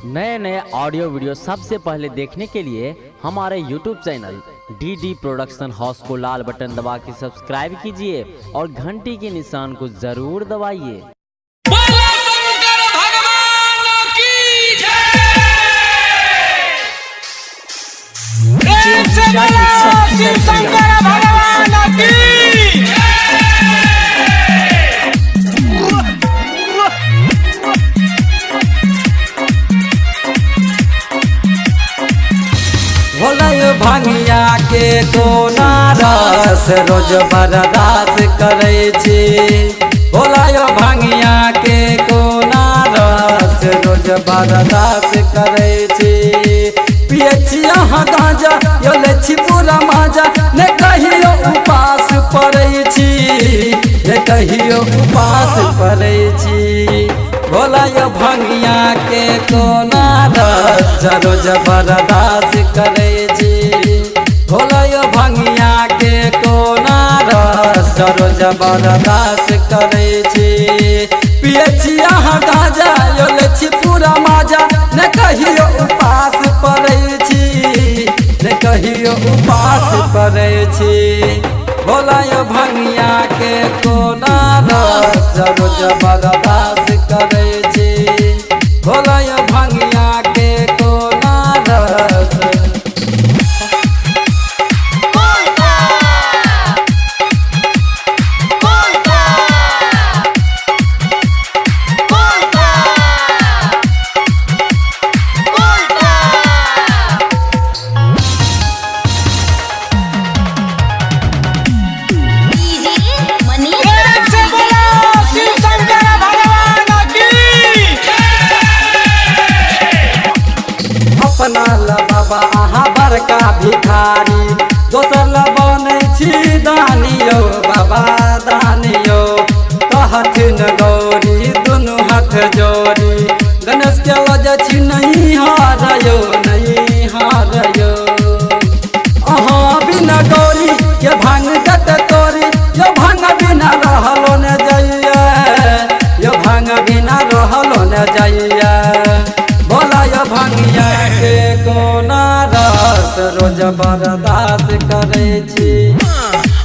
नए नए audio video सबसे पहले देखने के लिए हमारे YouTube channel DD production house को लाल बटन दबा के सब्सक्राइब कीजिए और घंटी के निशान को जरूर दबाइए। भांगिया के कोना रस रोज बर्दाश्त करे छी। भोला भांगिया के कोना रस रोज बर्दाश्त करे छी। पिए छी अहाँ गांजा यो ले छी पूरा माजा ने कहियो उपास पड़े छी, ने कहियो उपास पड़े छी। भोला भांगिया के कोना रस रोज बर्दाश्त करे छी। भोला भांगिया के कोना रस रोज बर्दाश्त करे छी। पिए छी अहाँ गांजा यो ले छी पूरा माजा ने कहियो उपास पड़े छी, ने कहियो उपास पड़े छी। भोला भांगिया के कोना रस रोज बर्दाश्त करे छी। भोला भांगिया के कोना रस अपना ला बाबा अहाँ बड़का भिखारी, दोसर ला बने छी दानियो बाबा दानियो। कहत न गौरी दुनू हाथ जोड़ी, गणेश के वजह छी नहीं हारयो नहीं हारयो। अहाँ बिना गौरी के भांग दत तोरी, यो भांग बिना रहलो न जाइए, यो भांग बिना रहलो न जाइए। भोला भांगिया के कोना रस रोज बर्दाश्त करे छी।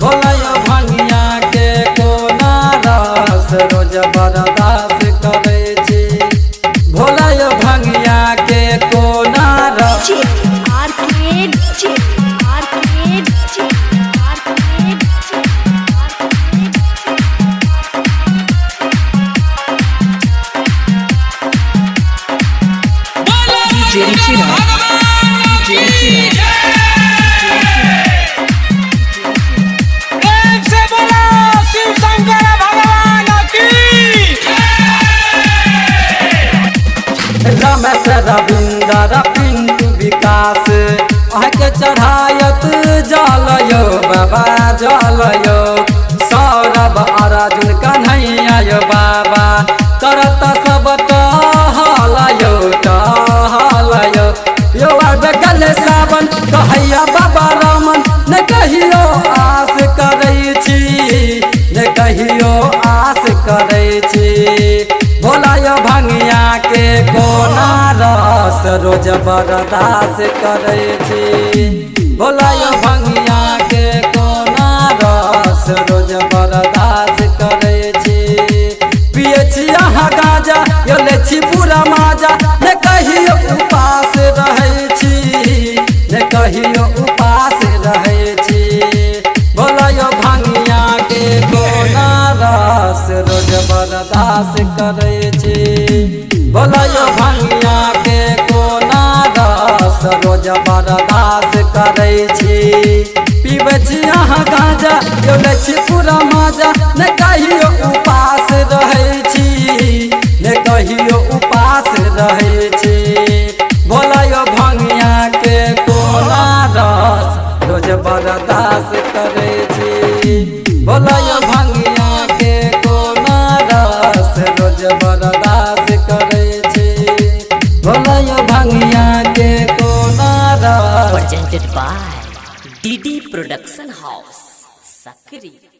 भोला भांगिया के कोना रस रोज बर्दाश्त करे छी। भोला भांगिया के कोना रस रमेश रविंदर पिंटू विकास अहके चढ़ायत जलयो बाबा जलयो। सौरभ अर्जुन कन्हैया यो बाबा करत सब टहलयो टहलयो। यो आबे गले सावन कहैया बाबा रमन ने कहियो आस करे छी, ने कहियो आस करे छी। भोला भांगिया के कोना रस रोज बर्दाश्त करे छी। भोला भांगिया के कोना रस रोज बर्दाश्त करे छी। पिए छी अहाँ गांजा यो ले छी पूरा माजा ने कहियो उपास रहे छी, ने कहियो उपास रहे छी। भोला भांगिया के कोना रस रोज बर्दाश्त करे छी। भोला भांगिया के कोना रस रोज बर्दाश्त करे छी। पीबे छी अहाँ गांजा यो ले छी पूरा माजा ने कहियो उपास रहे छी, ने कहियो उपास रहे छी। भोला भांगिया के कोना रस रोज बर्दाश्त करे छी। भोला भांगिया के कोना रस रोज बर्दाश्त करे छी। भोला भांगिया के कोना रस presented by DD Production House, Sakri।